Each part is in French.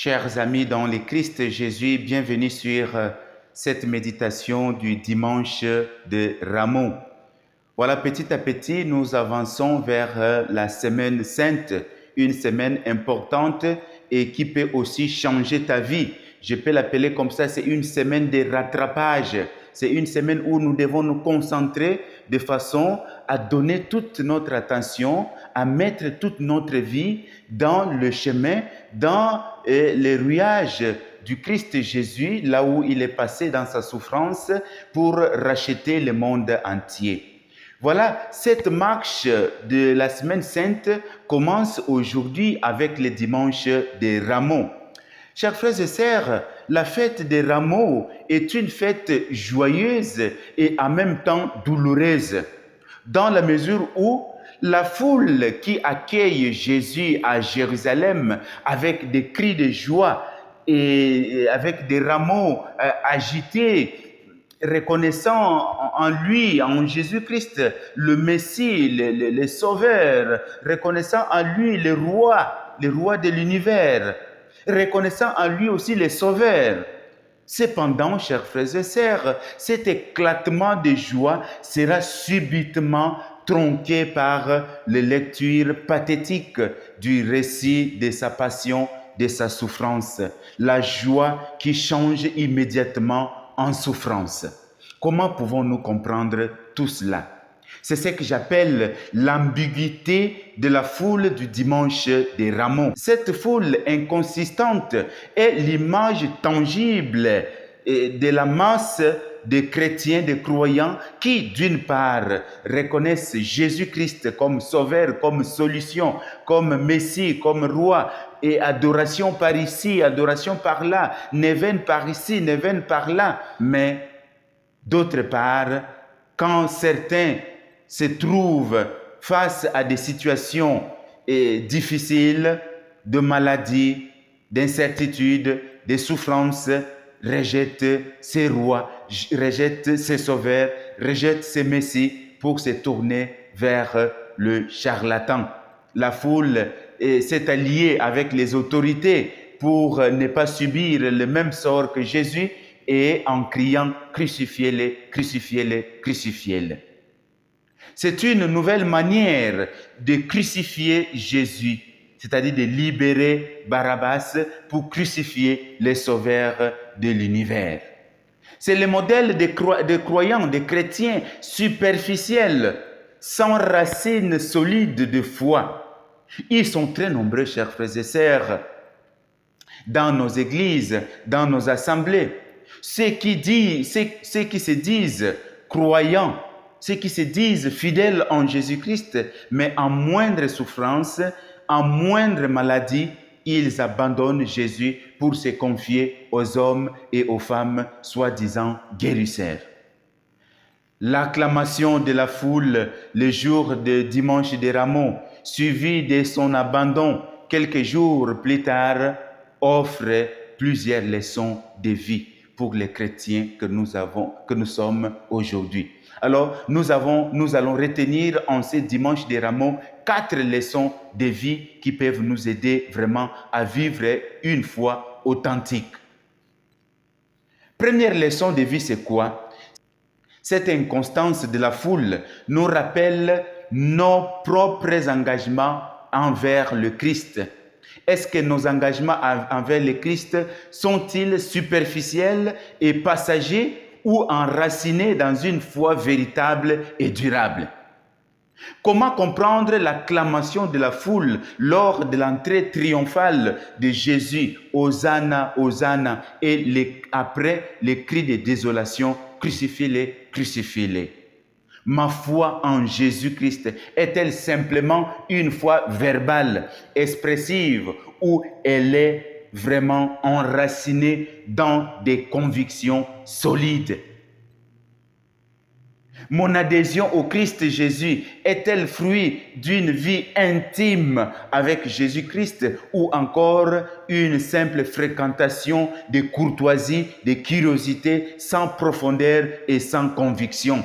Chers amis dans le Christ Jésus, bienvenue sur cette méditation du dimanche de Rameau. Voilà, petit à petit, nous avançons vers la semaine sainte, une semaine importante et qui peut aussi changer ta vie. Je peux l'appeler comme ça, c'est une semaine de rattrapage. C'est une semaine où nous devons nous concentrer de façon à donner toute notre attention, à mettre toute notre vie dans le chemin, dans les rouages du Christ Jésus, là où il est passé dans sa souffrance pour racheter le monde entier. Voilà, cette marche de la semaine sainte commence aujourd'hui avec le dimanche des Rameaux. Chers frères et sœurs, la fête des Rameaux est une fête joyeuse et en même temps douloureuse, dans la mesure où la foule qui accueille Jésus à Jérusalem avec des cris de joie et avec des rameaux agités, reconnaissant en lui, en Jésus-Christ, le Messie, le Sauveur, reconnaissant en lui le roi de l'univers, reconnaissant en lui aussi le Sauveur. Cependant, chers frères et sœurs, cet éclatement de joie sera subitement tronqué par les lectures pathétiques du récit de sa passion, de sa souffrance. La joie qui change immédiatement en souffrance. Comment pouvons-nous comprendre tout cela? C'est ce que j'appelle l'ambiguïté de la foule du dimanche des Rameaux. Cette foule inconsistante est l'image tangible de la masse de chrétiens, de croyants qui, d'une part, reconnaissent Jésus-Christ comme sauveur, comme solution, comme Messie, comme roi, et adoration par ici, adoration par là, neuvaine par ici, neuvaine par là. Mais d'autre part, quand certains se trouvent face à des situations difficiles, de maladies, d'incertitudes, de souffrances, rejettent ces rois, rejettent ces sauveurs, rejettent ces messies pour se tourner vers le charlatan. La foule s'est alliée avec les autorités pour ne pas subir le même sort que Jésus et en criant « crucifiez-le, crucifiez-le, crucifiez-le ». C'est une nouvelle manière de crucifier Jésus, c'est-à-dire de libérer Barabbas pour crucifier les sauveurs de l'univers. C'est le modèle de croyants, de chrétiens superficiels, sans racines solides de foi. Ils sont très nombreux, chers frères et sœurs, dans nos églises, dans nos assemblées. Ceux qui se disent croyants, ceux qui se disent fidèles en Jésus-Christ, mais en moindre souffrance, en moindre maladie, ils abandonnent Jésus pour se confier aux hommes et aux femmes soi-disant guérisseurs. L'acclamation de la foule le jour de dimanche des Rameaux, suivi de son abandon quelques jours plus tard, offre plusieurs leçons de vie pour les chrétiens que nous sommes aujourd'hui. Alors, nous allons retenir en ce dimanche des Rameaux 4 leçons de vie qui peuvent nous aider vraiment à vivre une foi authentique. Première leçon de vie, c'est quoi? Cette inconstance de la foule nous rappelle nos propres engagements envers le Christ. Est-ce que nos engagements envers le Christ sont-ils superficiels et passagers ou enracinés dans une foi véritable et durable? Comment comprendre l'acclamation de la foule lors de l'entrée triomphale de Jésus, Hosanna, Hosanna, et après les cris de désolation, crucifiez-les, crucifiez-les? Ma foi en Jésus-Christ est-elle simplement une foi verbale, expressive, ou elle est vraiment enracinée dans des convictions solides? Mon adhésion au Christ Jésus est-elle fruit d'une vie intime avec Jésus-Christ ou encore une simple fréquentation de courtoisie, de curiosité, sans profondeur et sans conviction?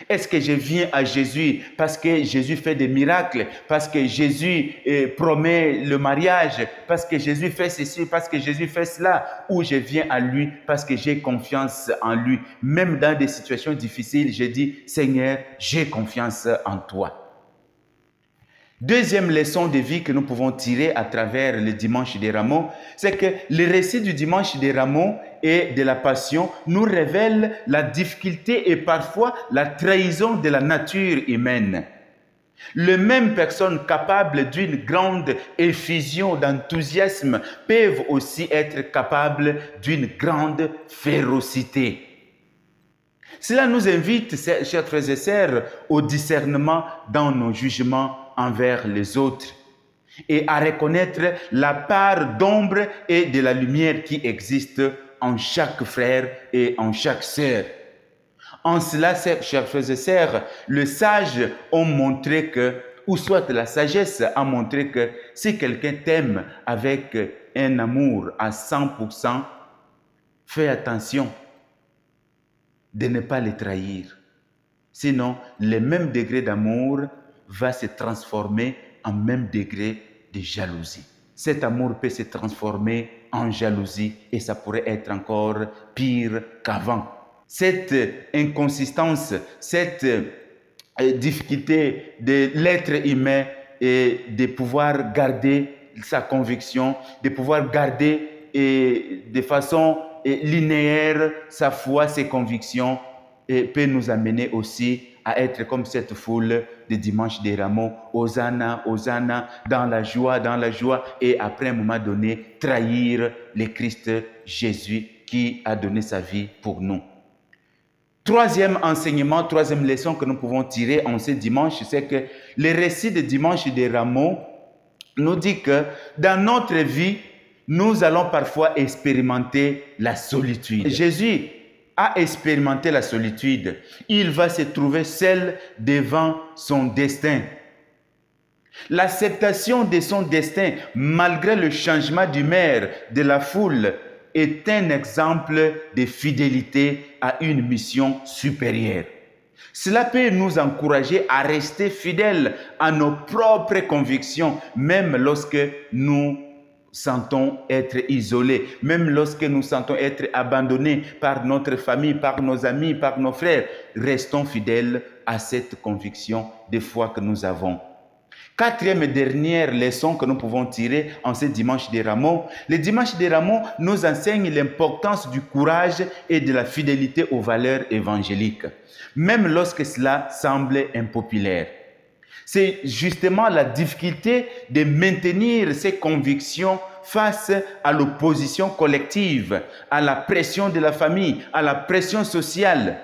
Est-ce que je viens à Jésus parce que Jésus fait des miracles, parce que Jésus promet le mariage, parce que Jésus fait ceci, parce que Jésus fait cela, ou je viens à lui parce que j'ai confiance en lui. Même dans des situations difficiles, je dis, Seigneur, j'ai confiance en toi. Deuxième leçon de vie que nous pouvons tirer à travers le dimanche des Rameaux, c'est que le récit du dimanche des Rameaux et de la Passion nous révèle la difficulté et parfois la trahison de la nature humaine. Les mêmes personnes capables d'une grande effusion d'enthousiasme peuvent aussi être capables d'une grande férocité. Cela nous invite, chers frères et sœurs, au discernement dans nos jugements envers les autres et à reconnaître la part d'ombre et de la lumière qui existe en chaque frère et en chaque sœur. En cela, chers frères et sœurs, les sages ont montré que, ou soit la sagesse a montré que si quelqu'un t'aime avec un amour à 100%, fais attention de ne pas les trahir. Sinon, le même degré d'amour va se transformer en même degré de jalousie. Cet amour peut se transformer en jalousie et ça pourrait être encore pire qu'avant. Cette inconsistance, cette difficulté de l'être humain et de pouvoir garder sa conviction, de pouvoir garder de façon linéaire sa foi, ses convictions, peut nous amener aussi à être comme cette foule de dimanche des Rameaux, Hosanna, Hosanna, dans la joie, et après un moment donné, trahir le Christ Jésus qui a donné sa vie pour nous. Troisième enseignement, troisième leçon que nous pouvons tirer en ce dimanche, c'est que le récit de dimanche des Rameaux nous dit que dans notre vie, nous allons parfois expérimenter la solitude. Jésus a expérimenté la solitude. Il va se trouver seul devant son destin. L'acceptation de son destin, malgré le changement d'humeur de la foule, est un exemple de fidélité à une mission supérieure. Cela peut nous encourager à rester fidèles à nos propres convictions, même lorsque nous sentons être isolés, même lorsque nous sentons être abandonnés par notre famille, par nos amis, par nos frères. Restons fidèles à cette conviction de foi que nous avons. Quatrième et dernière leçon que nous pouvons tirer en ce dimanche des Rameaux. Le dimanche des Rameaux nous enseigne l'importance du courage et de la fidélité aux valeurs évangéliques, même lorsque cela semble impopulaire. C'est justement la difficulté de maintenir ses convictions face à l'opposition collective, à la pression de la famille, à la pression sociale.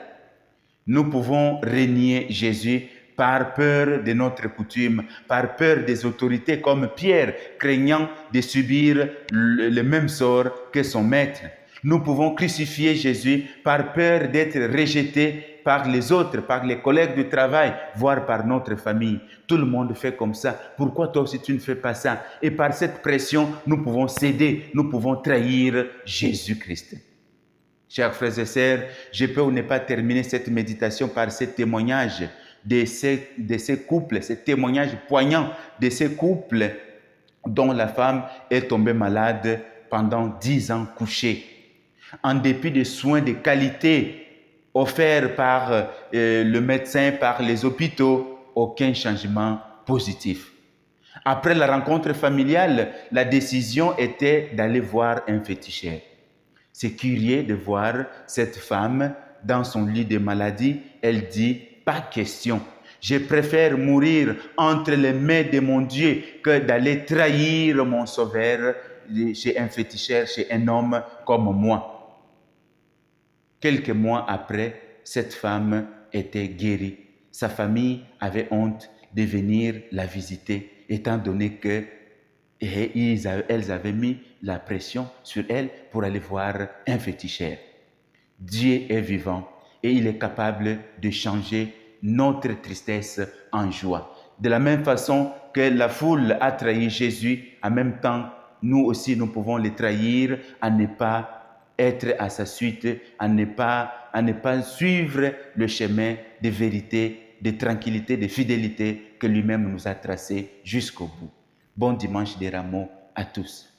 Nous pouvons renier Jésus par peur de notre coutume, par peur des autorités comme Pierre, craignant de subir le même sort que son maître. Nous pouvons crucifier Jésus par peur d'être rejeté par les autres, par les collègues de travail, voire par notre famille. Tout le monde fait comme ça. Pourquoi toi aussi tu ne fais pas ça? Et par cette pression, nous pouvons céder, nous pouvons trahir Jésus-Christ. Chers frères et sœurs, je peux ou ne pas terminer cette méditation par ce témoignage de ces couples, ce témoignage poignant de ces couples dont la femme est tombée malade pendant 10 ans couchée. En dépit des soins de qualité offerts par le médecin, par les hôpitaux, aucun changement positif. Après la rencontre familiale, la décision était d'aller voir un féticheur. C'est curieux de voir cette femme dans son lit de maladie. Elle dit, pas question. Je préfère mourir entre les mains de mon Dieu que d'aller trahir mon sauveur chez un féticheur, chez un homme comme moi. Quelques mois après, cette femme était guérie. Sa famille avait honte de venir la visiter, étant donné que elles avaient mis la pression sur elle pour aller voir un féticheur. Dieu est vivant et il est capable de changer notre tristesse en joie. De la même façon que la foule a trahi Jésus, en même temps, nous aussi, nous pouvons les trahir à ne pas être à sa suite, à ne pas suivre le chemin de vérité, de tranquillité, de fidélité que lui-même nous a tracé jusqu'au bout. Bon dimanche des Rameaux à tous.